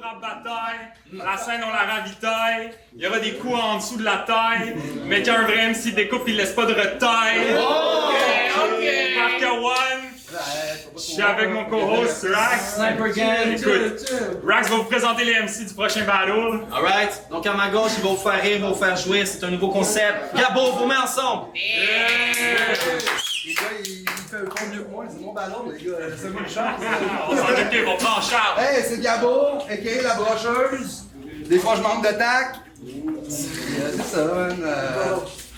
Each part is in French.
rap bataille. La scène, on la ravitaille. Il y aura des coups en dessous de la taille. Mais qu'un vrai MC découpe, il laisse pas de retaille. Marca One. Je suis avec mon co-host Rax. Sniper Gang. Écoute, Rax va vous présenter les MC du prochain battle. Alright, donc à ma gauche, il va vous faire rire, il va vous faire jouer, c'est un nouveau concept. Gabo, vous met ensemble! Les gars, il fait un con mieux que moi, c'est mon ballon, les gars. C'est moi une chance. On s'en occupe, on prend en charge. Hey, c'est Gabo, a.k.a. la brocheuse. Des fois, je manque de tac. C'est ça, man.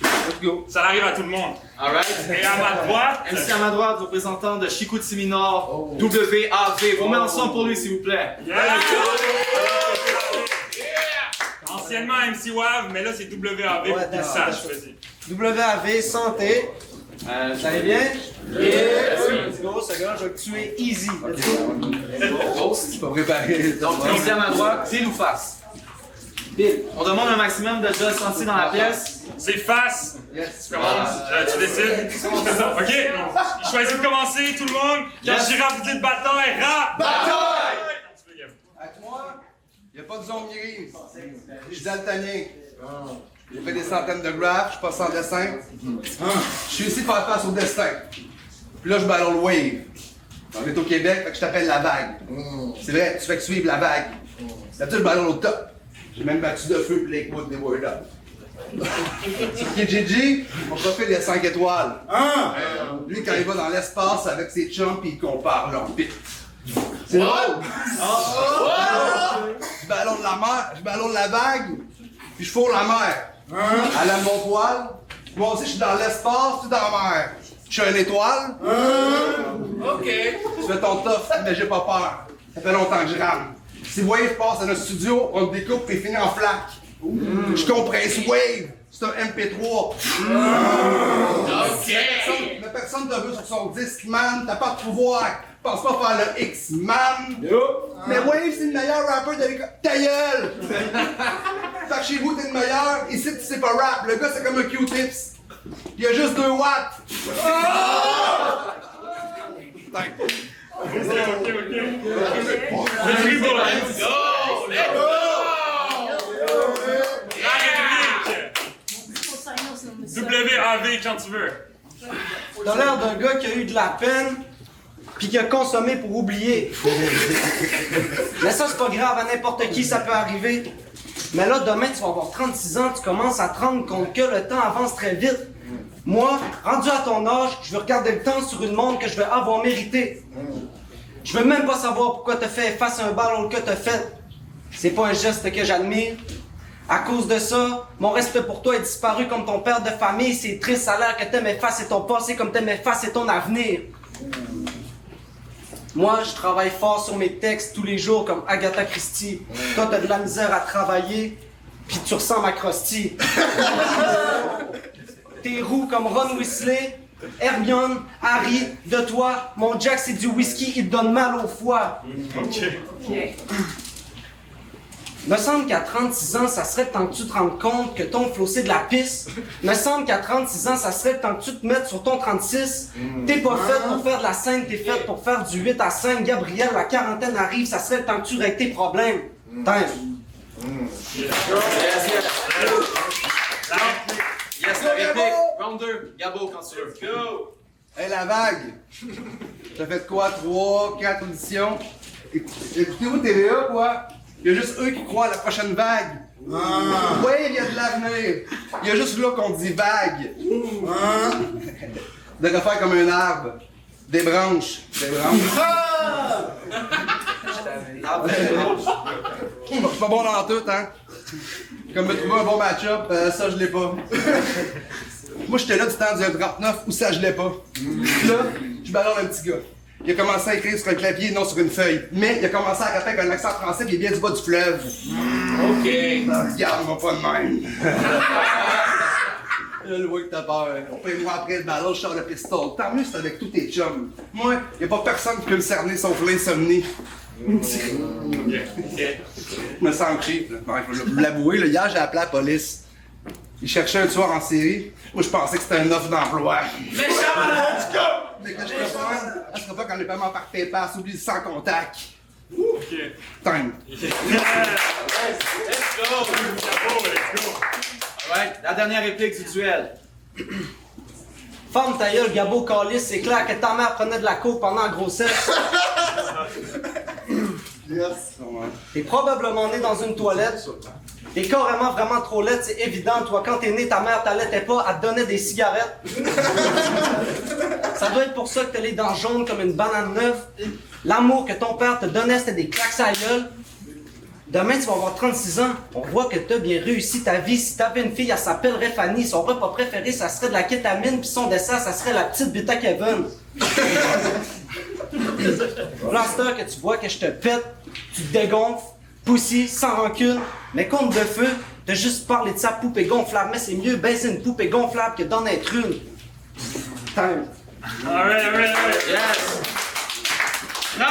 Let's go. Ça arrive à tout le monde. Alright. Et à ma droite, MC à ma droite, représentant de Chicoutimi Nord, WAV. Vous met ensemble pour lui, s'il vous plaît. anciennement MC WAV, mais là c'est WAV pour qu'il sache. Vas-y. WAV, santé. Vous allez bien? Let's go, ce gars, je vais le tuer easy. Let's go. C'est pas préparé. Donc, MC à ma droite, pile ou face? Pile. On demande un maximum de gel senti dans la pièce. C'est face. Tu commences. Tu décides. Ok. Il choisit de commencer, tout le monde. Quand je dis rap, vous dites bataille. Rap! Bataille! Avec moi, il n'y a pas de zone grise. Je suis daltonien. J'ai fait des centaines de graphes, je suis pas sans dessin. Je suis ici pour faire face au destin. Puis là, je ballonne le wave. On est au Québec, fait que je t'appelle la vague. C'est vrai, tu fais que suivre la vague. D'habitude, je ballonne au top. J'ai même battu de feu pour Lakewood des Word Up. Sur Kijiji, mon profil est 5 étoiles. Lui, quand il va dans l'espace avec ses chums, puis il compare leur pit. C'est drôle! Je ballonne la mer, je ballonne la vague, puis je fourre la mer. Elle aime mon poil. Moi aussi, je suis dans l'espace, tu es dans la mer. Je suis une étoile. Ok. Tu fais ton tough, mais j'ai pas peur. Ça fait longtemps que je rame. Si Wave passe à notre studio, on le découpe et finit en flaque. Je compresse Wave, c'est un MP3. Mais personne te veut sur son disque, man. T'as pas de pouvoir. Pense pas faire le X-Man. Mais Wave, c'est le meilleur rappeur de l'école. Ta gueule! Fait que chez vous, t'es le meilleur. Ici, tu sais pas rap. Le gars, c'est comme un Q-tips. Il y a juste 2 watts. Ok. Let's go! Let's go! WAV quand tu veux. T'as l'air d'un gars qui a eu de la peine, puis qui a consommé pour oublier. Mais ça, c'est pas grave, à n'importe qui, ça peut arriver. Mais là, demain, tu vas avoir 36 ans, tu commences à te rendre compte que le temps avance très vite. Moi, rendu à ton âge, je veux regarder le temps sur une montre que je vais avoir mérité. Je veux même pas savoir pourquoi t'as fait face à un ballon que t'as fait. C'est pas un geste que j'admire. À cause de ça, mon respect pour toi est disparu comme ton père de famille. C'est triste, ça a l'air que t'aimes effacer ton passé comme t'aimes effacer ton avenir. Moi, je travaille fort sur mes textes tous les jours comme Agatha Christie. Toi, t'as de la misère à travailler, puis tu ressembles à Krusty. T'es roux comme Ron Weasley, Hermione, Harry, de toi, mon Jack c'est du whisky, il te donne mal au foie. Ok. Me semble qu'à 36 ans, ça serait le temps que tu te rendes compte que ton flow c'est de la pisse. Me semble qu'à 36 ans, ça serait le temps que tu te mettes sur ton 36. T'es pas fait pour faire de la scène, t'es fait pour faire du 8 à 5. Gabriel, la quarantaine arrive, ça serait le temps que tu règles tes problèmes. Yes, la réplique. Round 2. Gabo, quand tu veux. Go! Hey, la vague! T'as fait quoi? 3, 4 auditions? Écoutez-vous TVA, quoi? Il y a juste eux qui croient à la prochaine vague. Oui, il y a de l'avenir. Il y a juste là qu'on dit vague. De refaire comme un arbre. Des branches. Des branches. Je suis pas bon dans tout, hein? Comme me trouver un bon match-up, ça je l'ai pas. Moi j'étais là du temps du 39 où ça je l'ai pas. Là, je ballonne un petit gars. Il a commencé à écrire sur un clavier, non sur une feuille. Mais il a commencé à rapper avec un accent français qui est bien du bas du fleuve. Ok. Regarde-moi pas de même. Je vois que t'as peur. On peut moi après le ballon, je sors le pistolet. Tant mieux c'est avec tous tes chums. Moi, y a pas personne qui peut me cerner sauf l'insomnie. Je me sens cheap. Ouais, je vais l'avouer, là, hier j'ai appelé la police. Ils cherchaient un tueur en série. Moi je pensais que c'était une offre d'emploi. Mais que je peux pas, elle sera pas quand les paiements par PayPal s'oublient sans contact. Ok. Time. Let's go! Let's go! Ouais, la dernière réplique du duel. Ferme ta gueule, Gabo Calis, c'est clair que ta mère prenait de la coke pendant la grossesse. Yes. T'es probablement né dans une toilette. T'es carrément vraiment trop laide, c'est évident. Toi, quand t'es né, ta mère t'allaitait pas, elle te donnait des cigarettes. Ça doit être pour ça que t'as les dents jaunes comme une banane neuve. L'amour que ton père te donnait, c'était des claques à la gueule. Demain, tu vas avoir 36 ans. On voit que t'as bien réussi ta vie. Si t'avais une fille, elle s'appellerait Fanny. Son repas préféré, ça serait de la kétamine. Puis son dessert, ça serait la petite bêta Kevin. Là, que tu vois que je te pète, tu te dégonfles, poussy, sans rancune. Mais compte de feu, t'as juste parlé de sa poupée gonflable. Mais c'est mieux baiser une poupée gonflable que d'en être une. Time. Alright. Yes! Non!